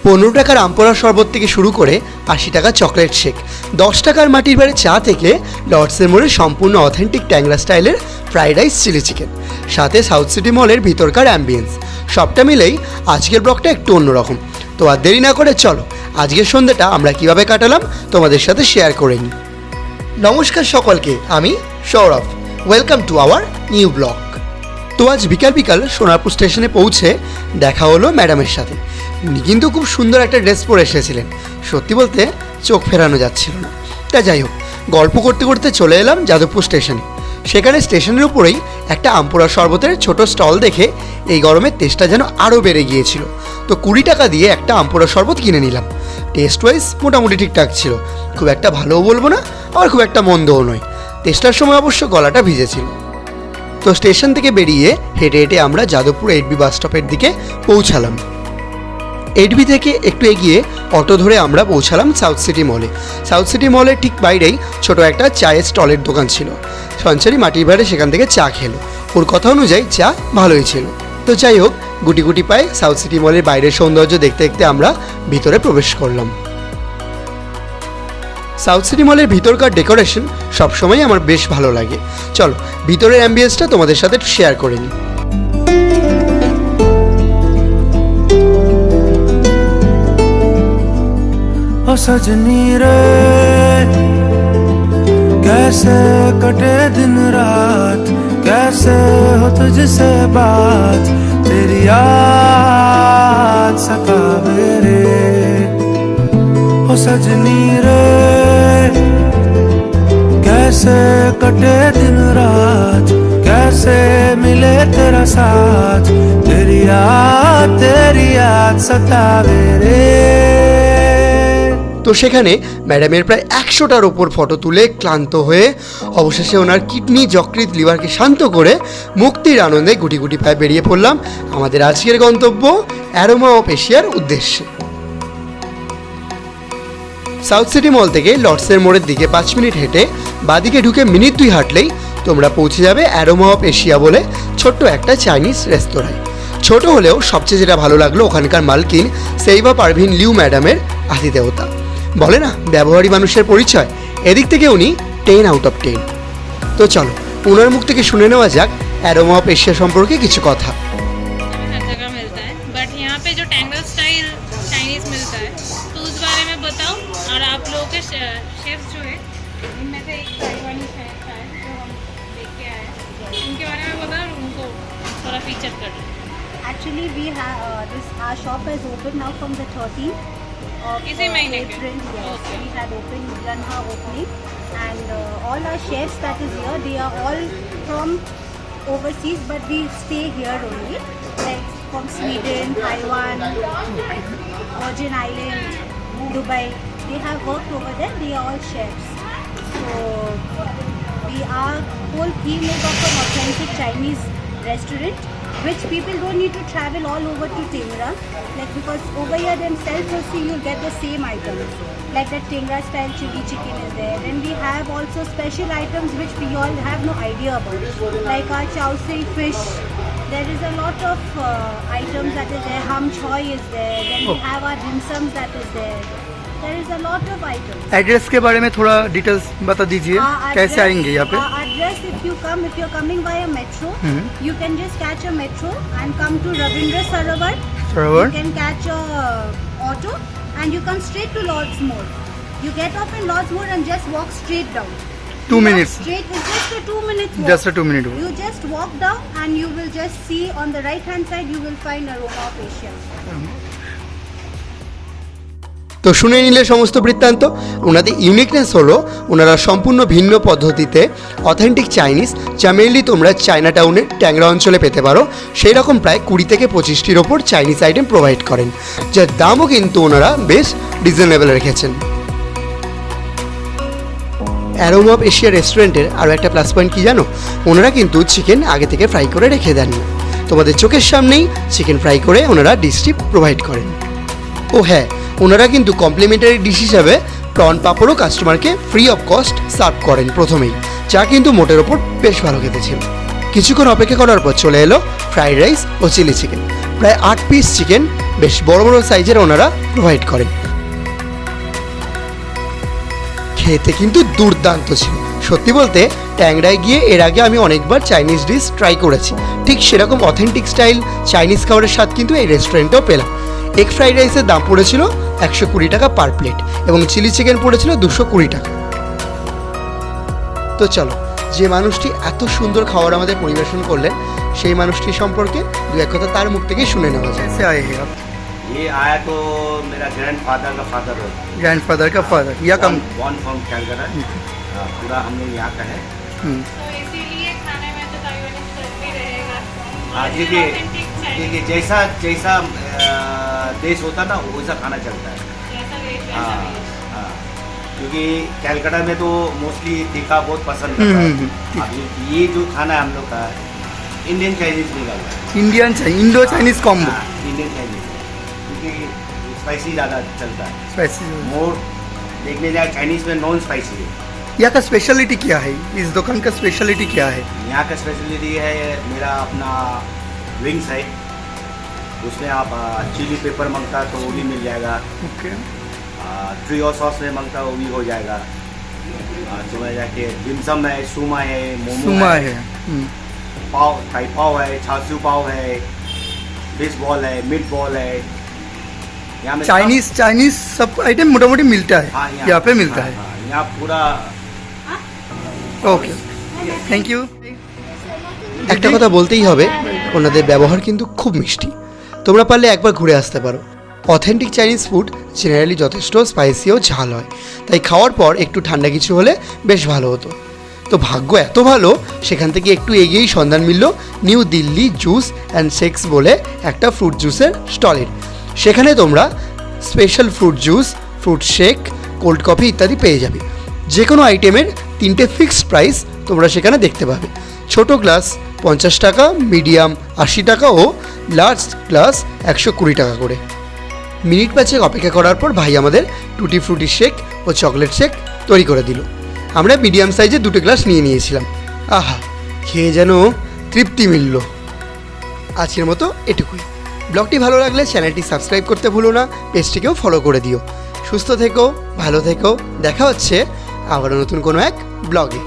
15 টাকার আমপোড়া শরবত থেকে শুরু করে 80 টাকা চকলেট শেক, 10 টাকার মাটির বাড়ি চা থেকে লর্ডসের মোড়ের সম্পূর্ণ অথেন্টিক ট্যাংরা স্টাইলের ফ্রাইড রাইস চিলি চিকেন, সাথে সাউথ সিটি মলের ভিতরকার অ্যাম্বিয়েন্স, সবটা মিলেই আজকের ব্লগটা একটু অন্যরকম। তো আর দেরি না করে চলো আজকের সন্ধ্যাটা আমরা কিভাবে কাটালাম তোমাদের সাথে শেয়ার করে নিই। নমস্কার সকলকে, আমি Sourav, welcome to our new blog. তো আজ বিকাল বিকাল সোনারপুর স্টেশনে পৌঁছে দেখা হলো ম্যাডামের সাথে। উনি কিন্তু খুব সুন্দর একটা ড্রেস পরে এসেছিলেন, সত্যি বলতে চোখ ফেরানো যাচ্ছিল না। তা যাই হোক, গল্প করতে করতে চলে এলাম যাদবপুর স্টেশনে। সেখানে স্টেশনের উপরেই একটা আমপোড়া শরবতের ছোট স্টল দেখে এই গরমের টেস্টটা যেন আরও বেড়ে গিয়েছিল। তো 20 টাকা দিয়ে একটা আমপোড়া শরবত কিনে নিলাম। টেস্ট ওয়াইজ মোটামুটি ঠিকঠাক ছিল, খুব একটা ভালোও বলবো না, আবার খুব একটা মন্দও নয়। টেস্টার সময় অবশ্য গলাটা ভিজেছিল। তো স্টেশন থেকে বেরিয়ে হেঁটে হেঁটে আমরা যাদবপুর 8B বাস স্টপের দিকে পৌঁছালাম। 8B থেকে একটু এগিয়ে অটো ধরে আমরা পৌঁছালাম সাউথ সিটি মলে। সাউথ সিটি মলের ঠিক বাইরেই ছোট একটা চায়ের স্টলের দোকান ছিল। সঞ্চারী মাটির ভাড়ে সেখান থেকে চা খেলো, ওর কথা অনুযায়ী চা ভালোই ছিল। তো যাই হোক, গুটি গুটি পায়ে সাউথ সিটি মলের বাইরের সৌন্দর্য দেখতে দেখতে আমরা ভিতরে প্রবেশ করলাম। সাউথ সিটি মলের ভিতরকার ডেকোরেশন সবসময় আমার বেশ ভালো লাগে। চলো ভিতরের অ্যাম্বিয়েন্সটা তোমাদের সাথে একটু শেয়ার করে নিই। ओ सजनी रे कैसे कटे दिन रात, कैसे हो तुझसे बात, तेरी याद सतावे रे। ओ सजनी रे कैसे कटे दिन रात, कैसे मिले तेरा साथ, तेरी याद सतावे रे। তো সেখানে ম্যাডামের প্রায় 100টার ওপর ফটো তুলে ক্লান্ত হয়ে অবশেষে ওনার কিডনি যকৃৎ লিভারকে শান্ত করে মুক্তির আনন্দে গুটি গুটি পায়ে বেরিয়ে পড়লাম আমাদের আজকের গন্তব্য অ্যারোমা অফ এশিয়ার উদ্দেশ্যে। সাউথ সিটি মল থেকে লর্ডসের মোড়ের দিকে 5 মিনিট হেঁটে বাদিকে ঢুকে মিনিট 2 হাঁটলেই তোমরা পৌঁছে যাবে অ্যারোমা অফ এশিয়া বলে ছোট্ট একটা চাইনিজ রেস্তোরাঁয়। ছোট হলেও সবচেয়ে যেটা ভালো লাগলো ওখানকার মালকিন সেইবা পারভিন লিউ ম্যাডামের আতিথেয়তা। বলে না, ব্যবহারী মানুষের পরিচয়, এদিক থেকে উনি 10 আউট অফ 10। তো চলো ওনার মুখ থেকে শুনে নেওয়া যাক অ্যারোমা অফ এশিয়া সম্পর্কে কিছু কথা। हर जगह मिलता है, बट यहाँ पे जो टैंगल स्टाइल चाइनीज़ मिलता है तो उस बारे में बताओ। और आप लोगों के शेफ्स जो है इनमें से एक ताइवानी शेफ है जो हम देख के आए हैं, उनके बारे में बताओ और उनको थोड़ा फीचर कर दो। Actually, we have our shop is open now from the 13th of इसी महीने के? April. Yes, Okay. we had done our opening, and all our chefs that is here, they are all from overseas, but we stay here only, like from Sweden, Taiwan, Virgin Islands, Dubai. They have worked over there. They are all chefs. So our whole theme is of an authentic Chinese restaurant, which people don't need to travel all over to Tengra, like because over here themselves also you'll get the same items, like that Tengra style chili chicken is there. Then we have also special items which we all have no idea about, like our chow sei fish. There is a lot of items that is there. Ham choy is there. Then we have our dim sums that is there. There is a lot of items. Address के बारे में थोड़ा details बता दीजिए, कैसे आएंगे यहाँ पे? Address, if you're coming via metro, you can just catch a metro and come to Ravindra Sarovar. You can catch a auto and you come straight to Lord's Moor. You get off in Lord's Moor and just walk straight down. 2 minutes. Straight, it's just a 2 minutes walk. Just a 2-minute walk. You just walk down and you will just see on the right hand side you will find Aroma of Asia. তো শুনে নিলে সমস্ত বৃত্তান্ত। ওনাদের uniqueness হলো ওনারা সম্পূর্ণ ভিন্ন পদ্ধতিতে অথেন্টিক চাইনিজ, যা মেনলি তোমরা চায়না টাউনের ট্যাংরা অঞ্চলে পেতে পারো, সেই রকম প্রায় 20 থেকে 25টির ওপর চাইনিজ আইটেম প্রোভাইড করেন, যার দামও কিন্তু ওনারা বেশ রিজনেবল রেখেছেন। অ্যারোমা অফ এশিয়া রেস্টুরেন্টের আরও একটা প্লাস পয়েন্ট কি জানো, ওনারা কিন্তু চিকেন আগে থেকে ফ্রাই করে রেখে দেন না, তোমাদের চোখের সামনেই চিকেন ফ্রাই করে ওনারা ডিশটি প্রোভাইড করেন। ও হ্যাঁ, ওনারা কিন্তু কমপ্লিমেন্টারি ডিশ হিসাবে প্রন পাপড়ও কাস্টমারকে ফ্রি অফ কস্ট সার্ভ করেন প্রথমেই, যা কিন্তু মোটের ওপর বেশ ভালো খেতে ছিল। কিছুক্ষণ অপেক্ষা করার পর চলে এলো ফ্রাইড রাইস ও চিলি চিকেন। প্রায় 8 পিস চিকেন বেশ বড় বড় সাইজের ওনারা প্রোভাইড করেন। খেতে কিন্তু দুর্দান্ত ছিল। সত্যি বলতে ট্যাংরায় গিয়ে এর আগে আমি অনেকবার চাইনিজ ডিশ ট্রাই করেছি, ঠিক সেরকম অথেন্টিক স্টাইল চাইনিজ খাবারের স্বাদ কিন্তু এই রেস্টুরেন্টেও পেলাম। এগ ফ্রাইড রাইসের দাম পড়েছিল 120 টাকা পার প্লেট এবং চিলি চিকেন পড়েছিল 220 টাকা। তো চলো, যে মানুষটি এত সুন্দর খাবার আমাদের পরিবেশন করলেন সেই মানুষটি সম্পর্কে দু এক কথা তার মুখ থেকে শুনে নেওয়া যায়। ये आया तो मेरा ग्रैंडफादर का फादर हो, ग्रैंडफादर का फादर या कम वन फ्रॉम कैलकाटा, पूरा हम लोग यहाँ का है। तो इसीलिए खाने में तो ताइवानीज चलते रहेगा। हाँ, और देखिए authentic Chinese देखिए जैसा जैसा देश होता ना वैसा खाना चलता है। जैसा देश वैसा हाँ देश। हाँ, क्योंकि कैलकाटा में तो मोस्टली तीखा बहुत पसंद करता है। अभी ये जो खाना है हम लोग का इंडियन चाइनीज निकल रहा है। इंडियन इंडो चाइनीज कॉम्बो हाँ, इंडियन चाइनीज, क्योंकि स्पाइसी ज़्यादा चलता है। स्पाइसी। मोर देखने जाए चाइनीज में नॉन स्पाइसी है। यहाँ का स्पेशलिटी क्या है? इस दुकान का स्पेशलिटी क्या है? यहाँ का स्पेशलिटी है मेरा अपना विंग्स है, उसमें आप चिली पेपर मांगता तो वो भी मिल जाएगा, ओके। ट्रियो सॉस में मांगता वो भी हो जाएगा। सुबह जाके डिमसम है, सुमा है, मोमो सुमा है, है। पाव थाई पाव है, छाछू पाव है, फिश बॉल है, मीट बॉल है। यहाँ में चाइनीज सब आइटम मोटामोटी मिलता है, हाँ, यहाँ पे मिलता हाँ, है। हाँ, यहाँ पूरा ওকে, থ্যাংক ইউ। একটা কথা বলতেই হবে, ওনাদের ব্যবহার কিন্তু খুব মিষ্টি। তোমরা পারলে একবার ঘুরে আসতে পারো। অথেন্টিক চাইনিজ ফুড জেনারেলি যথেষ্ট স্পাইসি ও ঝাল হয়, তাই খাওয়ার পর একটু ঠান্ডা কিছু হলে বেশ ভালো হতো। তো ভাগ্য এত ভালো, সেখান থেকে একটু এগিয়েই সন্ধান মিলল new Delhi juice and shakes বলে একটা ফ্রুট জুসের স্টলের। সেখানে তোমরা special fruit juice, fruit shake, cold coffee ইত্যাদি পেয়ে যাবে। যে কোনো আইটেমের 3টে ফিক্সড প্রাইস তোমরা সেখানে দেখতে পাবে। ছোট গ্লাস 50 টাকা, মিডিয়াম 80 টাকা ও লার্জ গ্লাস 120 টাকা করে। মিনিট 5 অপেক্ষা করার পর ভাই আমাদের টুটি ফ্রুটি শেক ও চকলেট শেক তৈরি করে দিল। আমরা মিডিয়াম সাইজে 2টে গ্লাস নিয়ে নিয়েছিলাম। আহা, খেয়ে যেন তৃপ্তি মিলল। আজকের মতো এটুকুই। ব্লগটি ভালো লাগলে চ্যানেলটি সাবস্ক্রাইব করতে ভুলো না, পেজটিকেও ফলো করে দিও। সুস্থ থেকো, ভালো থেকো, দেখা হচ্ছে আবারও নতুন কোনো এক ব্লগে।